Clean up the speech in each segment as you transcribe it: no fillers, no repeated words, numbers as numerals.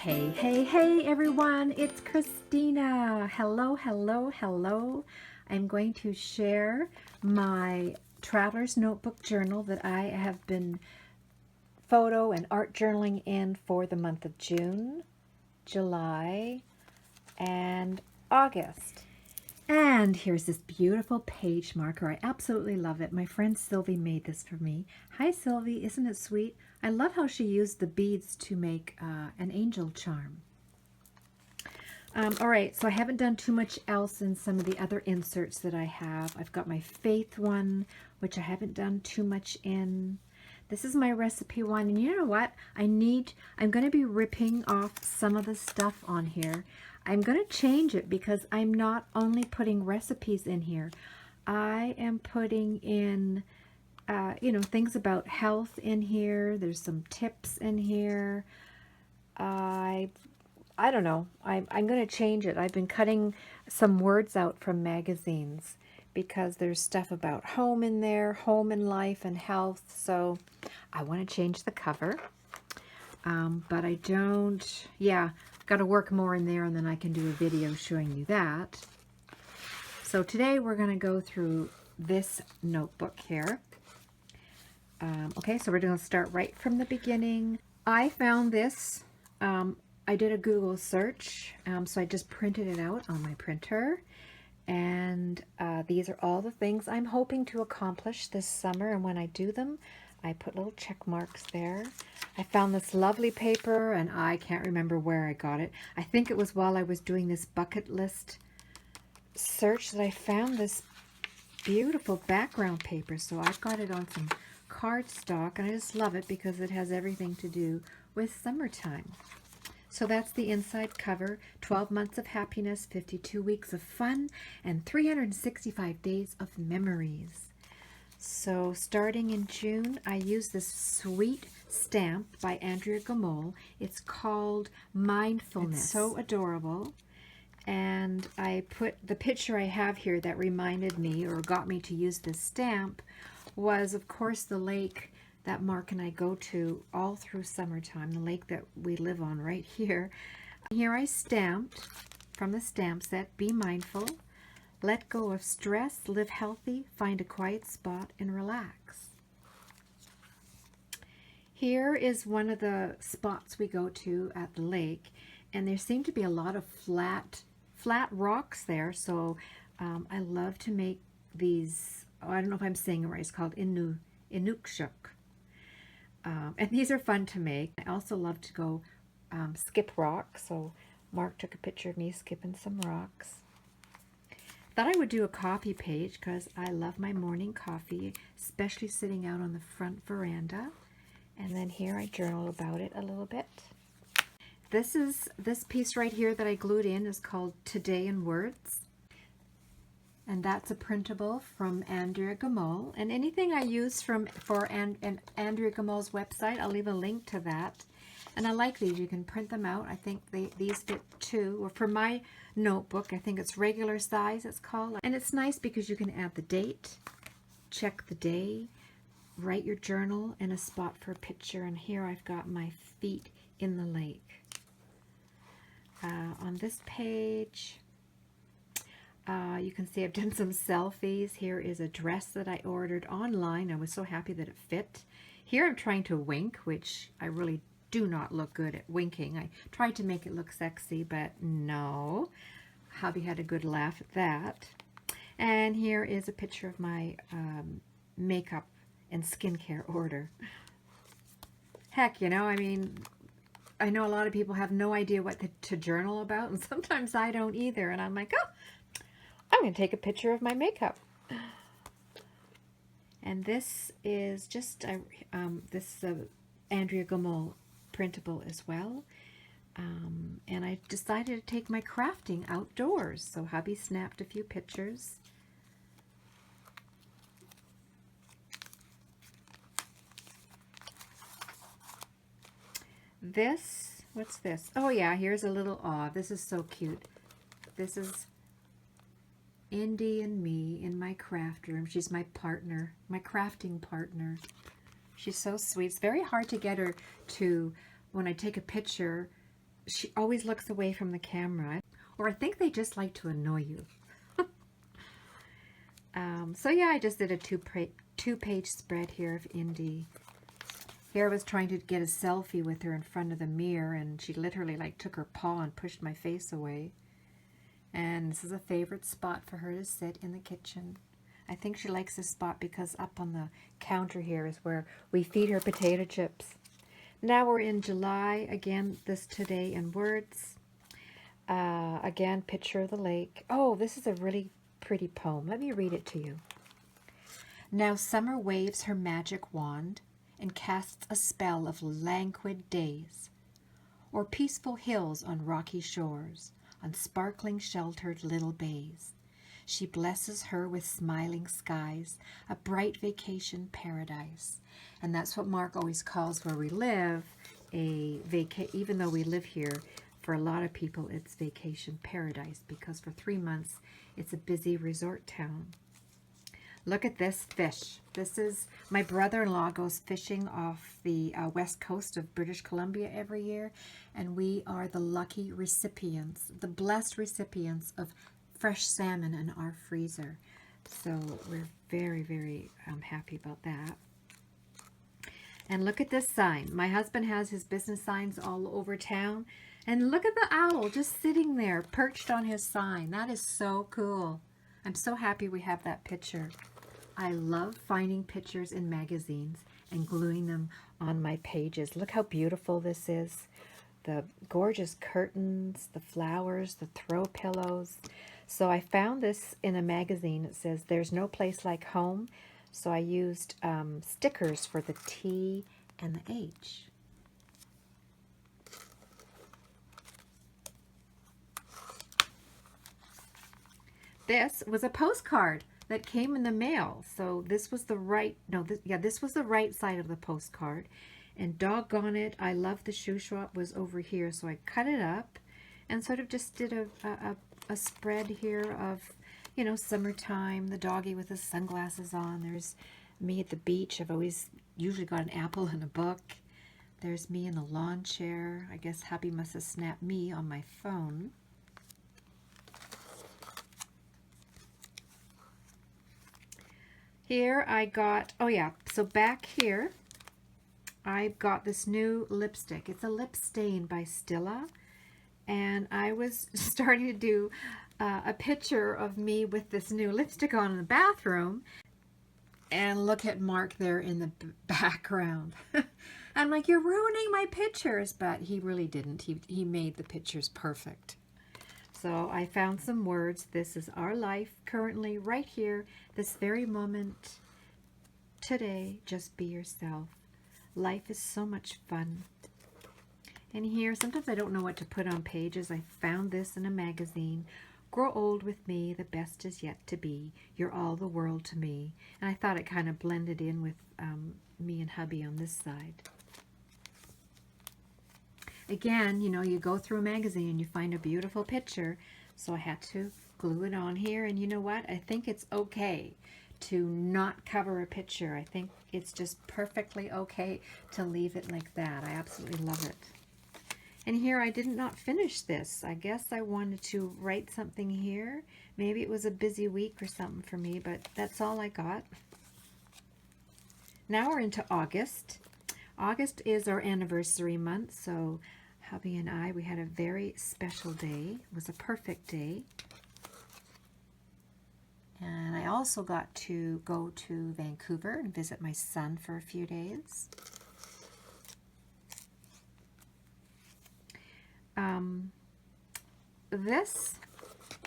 Hey, hey, hey everyone, it's Christina. Hello, hello, hello. I'm going to share my traveler's notebook journal that I have been photo and art journaling in for the month of June, July, and August. And here's this beautiful page marker. I absolutely love it. My friend Sylvie made this for me. Hi Sylvie, isn't it sweet? I love how she used the beads to make an angel charm. All right, so I haven't done too much else in some of the other inserts that I have. I've got my faith one, which I haven't done too much in. This is my recipe one, and you know what? I'm going to be ripping off some of the stuff on here. I'm going to change it because I'm not only putting recipes in here. I am putting in, things about health in here. There's some tips in here. I don't know. I'm going to change it. I've been cutting some words out from magazines because there's stuff about home in there, home and life and health. So I want to change the cover. But I don't, got to work more in there, and then I can do a video showing you that. So today we're going to go through this notebook here. Okay, so we're going to start right from the beginning. I found this. I did a Google search, so I just printed it out on my printer. And these are all the things I'm hoping to accomplish this summer, and when I do them, I put little check marks there. I found this lovely paper, and I can't remember where I got it. I think it was while I was doing this bucket list search that I found this beautiful background paper. So I've got it on some cardstock, and I just love it because it has everything to do with summertime. So that's the inside cover. 12 months of happiness, 52 weeks of fun, and 365 days of memories. So starting in June, I use this sweet stamp by Andrea Gamol. It's called Mindfulness. It's so adorable. And I put the picture I have here that reminded me or got me to use this stamp was, of course, the lake that Mark and I go to all through summertime, the lake that we live on right here. Here I stamped from the stamp set, be mindful, let go of stress, live healthy, find a quiet spot, and relax. Here is one of the spots we go to at the lake, and there seem to be a lot of flat rocks there, so I love to make these, I don't know if I'm saying it right, it's called inukshuk. And these are fun to make. I also love to go skip rocks, so Mark took a picture of me skipping some rocks. Thought I would do a coffee page because I love my morning coffee, especially sitting out on the front veranda. And then here I journal about it a little bit. This piece right here that I glued in is called Today in Words. And that's a printable from Andrea Gamol. And anything I use for Andrea Gamol's website, I'll leave a link to that. And I like these. You can print them out. I think these fit too. Or for my notebook, I think it's regular size, it's called. And it's nice because you can add the date, check the day, write your journal, and a spot for a picture. And here I've got my feet in the lake. On this page, you can see I've done some selfies. Here is a dress that I ordered online. I was so happy that it fit. Here I'm trying to wink, which I really do not look good at winking. I tried to make it look sexy, but no. Hubby had a good laugh at that. And here is a picture of my makeup and skincare order. Heck, I mean, I know a lot of people have no idea what to journal about, and sometimes I don't either. And I'm like, oh, I'm going to take a picture of my makeup. And this is just this Andrea Gamol printable as well. And I decided to take my crafting outdoors. So hubby snapped a few pictures. What's this? Oh yeah, here's a little aw. This is so cute. This is Indy and me in my craft room. She's my partner, my crafting partner. She's so sweet. It's very hard to get her to, when I take a picture, she always looks away from the camera. Or I think they just like to annoy you. So yeah, I just did a two-page spread here of Indy. Here I was trying to get a selfie with her in front of the mirror, and she literally like took her paw and pushed my face away. And this is a favorite spot for her to sit in the kitchen. I think she likes this spot because up on the counter here is where we feed her potato chips. Now we're in July. Again, this today in words. Again, picture of the lake. Oh, this is a really pretty poem. Let me read it to you. Now summer waves her magic wand and casts a spell of languid days, or peaceful hills on rocky shores, on sparkling sheltered little bays. She blesses her with smiling skies, a bright vacation paradise. And that's what Mark always calls where we live even though we live here, for a lot of people it's vacation paradise, because for 3 months it's a busy resort town. Look at this fish. This is, my brother-in-law goes fishing off the west coast of British Columbia every year, and we are the lucky recipients, the blessed recipients of fresh salmon in our freezer. So we're very, very happy about that. And look at this sign. My husband has his business signs all over town. And look at the owl just sitting there, perched on his sign. That is so cool. I'm so happy we have that picture. I love finding pictures in magazines and gluing them on my pages. Look how beautiful this is. The gorgeous curtains, the flowers, the throw pillows. So I found this in a magazine. It says, "There's no place like home." So I used stickers for the T and the H. This was a postcard that came in the mail. So this was the right, this was the right side of the postcard. And doggone it, I love the shoe shop was over here. So I cut it up and sort of just did a spread here of, you know, summertime, the doggy with his sunglasses on. There's me at the beach. I've always usually got an apple and a book. There's me in the lawn chair. I guess hubby must have snapped me on my phone. Here I got, oh yeah, so back here, I've got this new lipstick. It's a lip stain by Stila. And I was starting to do a picture of me with this new lipstick on in the bathroom. And look at Mark there in the background. I'm like, you're ruining my pictures. But he really didn't. He made the pictures perfect. So I found some words. This is our life currently right here, this very moment. Today, just be yourself. Life is so much fun. And here, sometimes I don't know what to put on pages. I found this in a magazine. Grow old with me, the best is yet to be. You're all the world to me. And I thought it kind of blended in with me and hubby on this side. Again, you know, you go through a magazine and you find a beautiful picture. So I had to glue it on here. And you know what? I think it's okay to not cover a picture. I think it's just perfectly okay to leave it like that. I absolutely love it. And here I did not finish this. I guess I wanted to write something here. Maybe it was a busy week or something for me, but that's all I got. Now we're into August. August is our anniversary month, so hubby and I, we had a very special day. It was a perfect day. And I also got to go to Vancouver and visit my son for a few days. This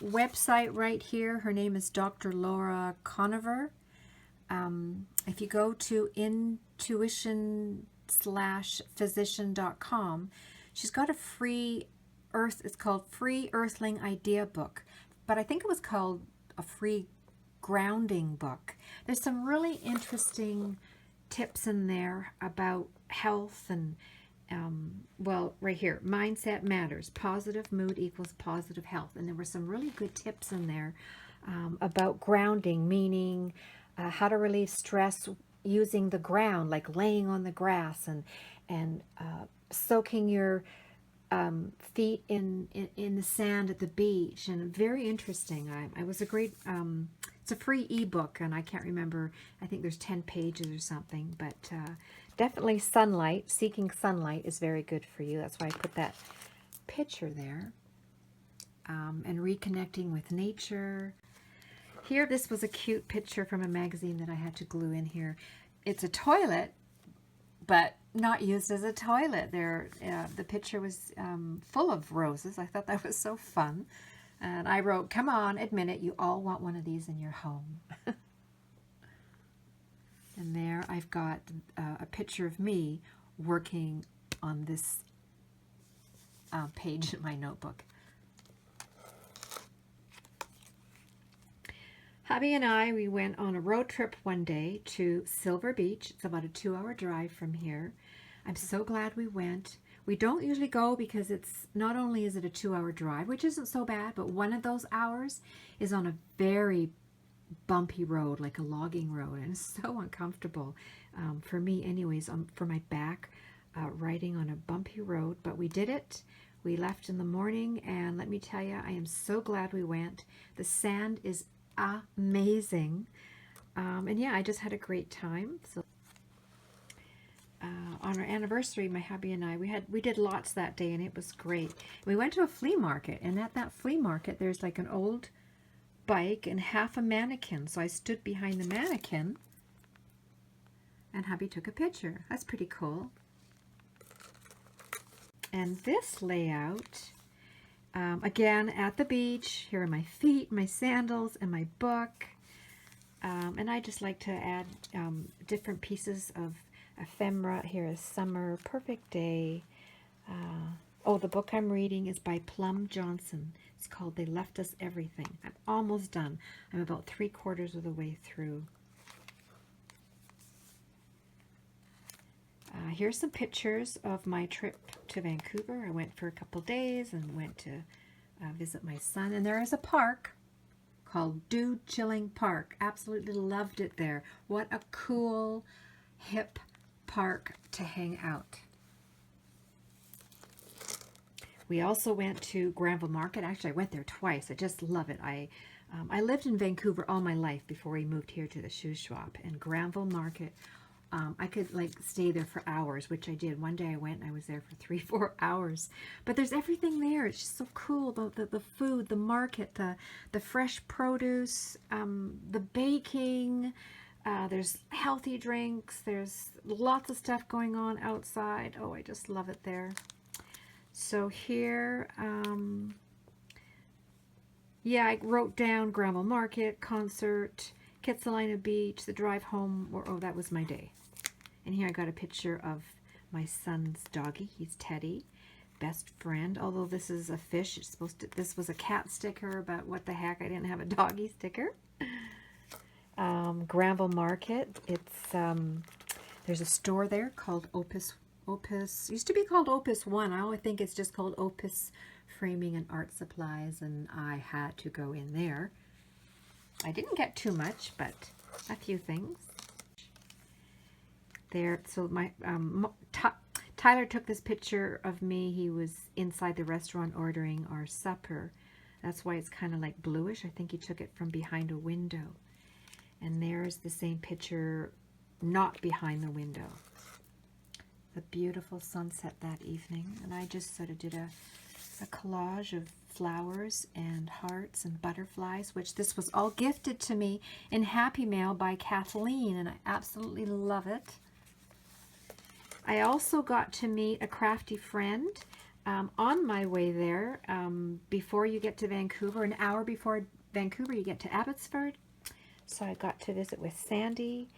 website right here, her name is Dr. Laura Conover. If you go to intuition/physician.com, she's got a free it's called Free Earthling Idea Book, but I think it was called a free grounding book. There's some really interesting tips in there about health and well, right here, mindset matters. Positive mood equals positive health. And there were some really good tips in there about grounding, meaning how to relieve stress using the ground, like laying on the grass and soaking your feet in the sand at the beach, and very interesting. I was a great, it's a free ebook, and I can't remember, I think there's 10 pages or something, but definitely sunlight, seeking sunlight is very good for you. That's why I put that picture there. And reconnecting with nature. Here, this was a cute picture from a magazine that I had to glue in here. It's a toilet, but not used as a toilet. There, the picture was full of roses. I thought that was so fun. And I wrote, "Come on, admit it, you all want one of these in your home." And there I've got a picture of me working on this page in my notebook. Hubby and I, we went on a road trip one day to Silver Beach. It's about a 2-hour drive from here. I'm so glad we went. We don't usually go because it's not only is it a 2-hour drive, which isn't so bad, but one of those hours is on a very bumpy road, like a logging road, and it's so uncomfortable for me anyways, for my back, riding on a bumpy road. But we did it. We left in the morning, and let me tell you, I am so glad we went. The sand is amazing, and yeah, I just had a great time. So on our anniversary, my hubby and I, we did lots that day, and it was great. We went to a flea market, and at that flea market there's like an old bike and half a mannequin, so I stood behind the mannequin and hubby took a picture. That's pretty cool. And this layout, again, at the beach. Here are my feet, my sandals, and my book. And I just like to add different pieces of ephemera. Here is summer, perfect day. Oh, the book I'm reading is by Plum Johnson. It's called They Left Us Everything. I'm almost done. I'm about 3/4 of the way through. Here's some pictures of my trip to Vancouver. I went for a couple days and went to visit my son. And there is a park called Dude Chilling Park. Absolutely loved it there. What a cool, hip park to hang out. We also went to Granville Market. Actually, I went there twice. I just love it. I lived in Vancouver all my life before we moved here to the shoe shop. And Granville Market, I could like stay there for hours, which I did. One day I went and I was there for 3-4 hours. But there's everything there. It's just so cool. The food, the market, the fresh produce, the baking. There's healthy drinks. There's lots of stuff going on outside. Oh, I just love it there. So here, yeah, I wrote down Granville Market, concert, Kitsilano Beach, the drive home. Oh, that was my day. And here I got a picture of my son's doggy. He's Teddy, best friend. Although this is a fish, it's supposed to. This was a cat sticker, but what the heck? I didn't have a doggy sticker. Granville Market. It's there's a store there called Opus. Used to be called Opus One. I only think it's just called Opus Framing and Art Supplies, and I had to go in there. I didn't get too much, but a few things. There, so my Tyler took this picture of me. He was inside the restaurant ordering our supper. That's why it's kind of like bluish. I think he took it from behind a window. And there's the same picture, not behind the window. The beautiful sunset that evening, and I just sort of did a collage of flowers and hearts and butterflies, which this was all gifted to me in Happy Mail by Kathleen, and I absolutely love it. I also got to meet a crafty friend on my way there. Before you get to Vancouver, an hour before Vancouver, you get to Abbotsford. So I got to visit with Sandy.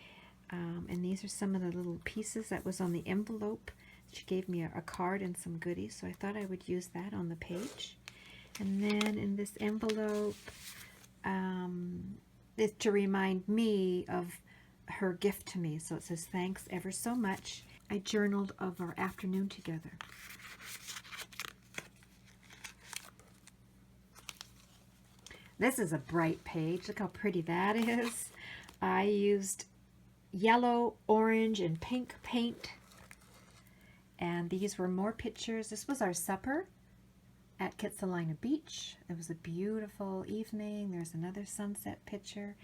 And these are some of the little pieces that was on the envelope. She gave me a card and some goodies, so I thought I would use that on the page. And then in this envelope, it's to remind me of her gift to me. So it says, "Thanks ever so much." I journaled of our afternoon together. This is a bright page. Look how pretty that is. I used yellow, orange, and pink paint, And these were more pictures. This was our supper at Kitsilano Beach. It was a beautiful evening. There's another sunset picture.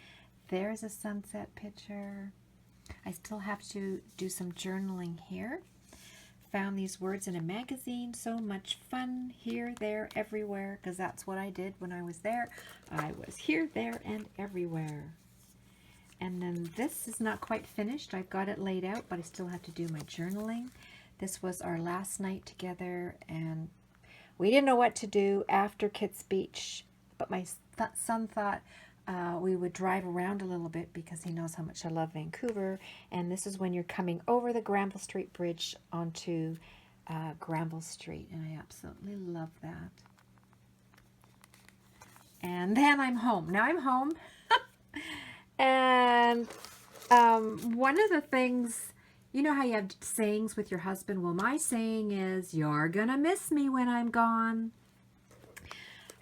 There's a sunset picture. I still have to do some journaling here. Found these words in a magazine. So much fun. Here, there, everywhere. Because that's what I did when I was there. I was here, there, and everywhere. And then this is not quite finished. I've got it laid out, but I still have to do my journaling. This was our last night together, and we didn't know what to do after Kitts Beach, but my son thought we would drive around a little bit because he knows how much I love Vancouver. And this is when you're coming over the Granville Street Bridge onto Granville Street, and I absolutely love that. And then I'm home. Now I'm home. And one of the things, you know how you have sayings with your husband? Well, my saying is, you're gonna miss me when I'm gone.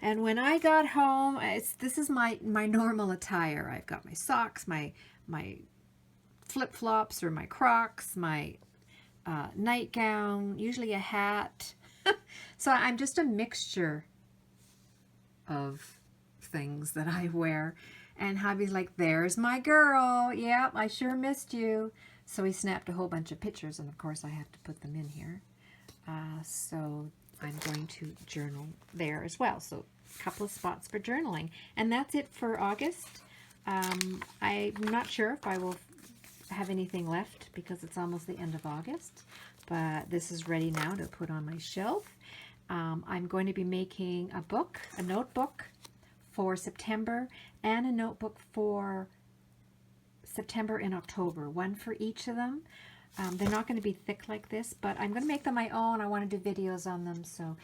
And when I got home, this is my normal attire. I've got my socks, my flip-flops or my Crocs, my nightgown, usually a hat. So I'm just a mixture of things that I wear. And hubby's like, there's my girl. Yep, I sure missed you. So he snapped a whole bunch of pictures, and of course I have to put them in here. So I'm going to journal there as well. So a couple of spots for journaling. And that's it for August. I'm not sure if I will have anything left because it's almost the end of August. But this is ready now to put on my shelf. I'm going to be making a book, a notebook for September, and a notebook for September and October, one for each of them. They're not going to be thick like this, but I'm going to make them my own. I want to do videos on them, so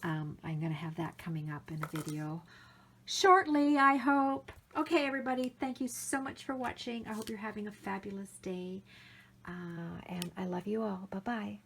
I'm going to have that coming up in a video shortly, I hope. Okay, everybody, thank you so much for watching. I hope you're having a fabulous day, and I love you all. Bye-bye.